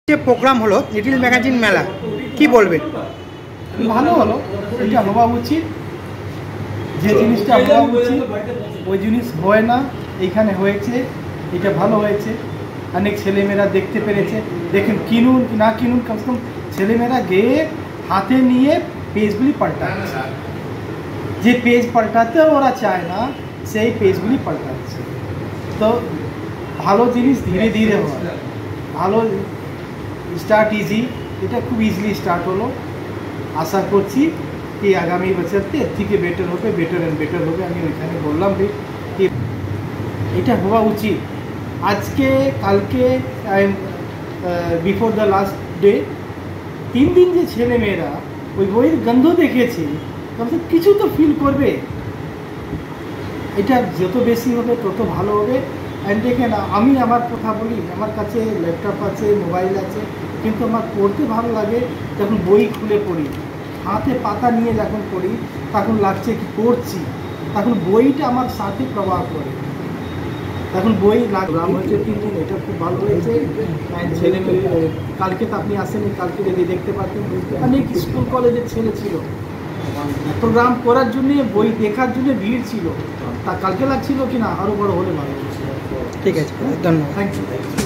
যে প্রোগ্রাম হলো little magazine মেলা, কি বলবেন? ভালো হলো, এটা হওয়া উচিত। যে জিনিসটা হওয়া উচিত ওই জিনিস হয় না, এইখানে হয়েছে, এটা ভালো হয়েছে। অনেক ছেলেমেয়েরা দেখতে পেরেছে। দেখেন, কিনুন কি না কিনুন, কমসে কম ছেলেমেয়েরা গিয়ে হাতে নিয়ে পেজগুলি পাল্টাচ্ছে। যে পেজ পাল্টাতে ওরা চায় না, সেই পেজগুলি পাল্টাচ্ছে। তো ভালো জিনিস ধীরে ধীরে হয়, ভালো স্টার্ট ইজি, এটা খুব ইজিলি স্টার্ট হলো। আশা করছি কি আগামী বছরতে এর থেকে বেটার হবে, বেটার অ্যান্ড বেটার হবে। আমি ওইখানে বললাম কি এটা হওয়া উচিত। আজকে কালকে বিফোর দ্য লাস্ট ডে 3 দিন যে ছেলেমেয়েরা ওই বইয়ের গন্ধ দেখেছে, তবে কিছু তো ফিল করবে। এটা যত বেশি হবে তত ভালো হবে। অ্যান্ড দেখেন, আমি আমার কথা বলি, আমার কাছে ল্যাপটপ আছে, মোবাইল আছে, কিন্তু আমার পড়তে ভালো লাগে যখন বই খুলে পড়ি। হাতে পাতা নিয়ে যখন পড়ি তখন লাগছে কি পড়ছি, তখন বইটা আমার সাথে প্রভাব করে, তখন বই রাম হয়েছে 3 দিন, এটা খুব ভালো হয়েছে। ছেলে কালকে তো আপনি আসেনি, কালকে যদি দেখতে পারতেন অনেক স্কুল কলেজের ছেলে ছিল, প্রোগ্রাম করার জন্যে, বই দেখার জন্য ভিড় ছিল। তা কালকে লাগছিল কি না, আরও বড় হলে ভালো। ঠিক আছে, ধন্যবাদ। Thank you.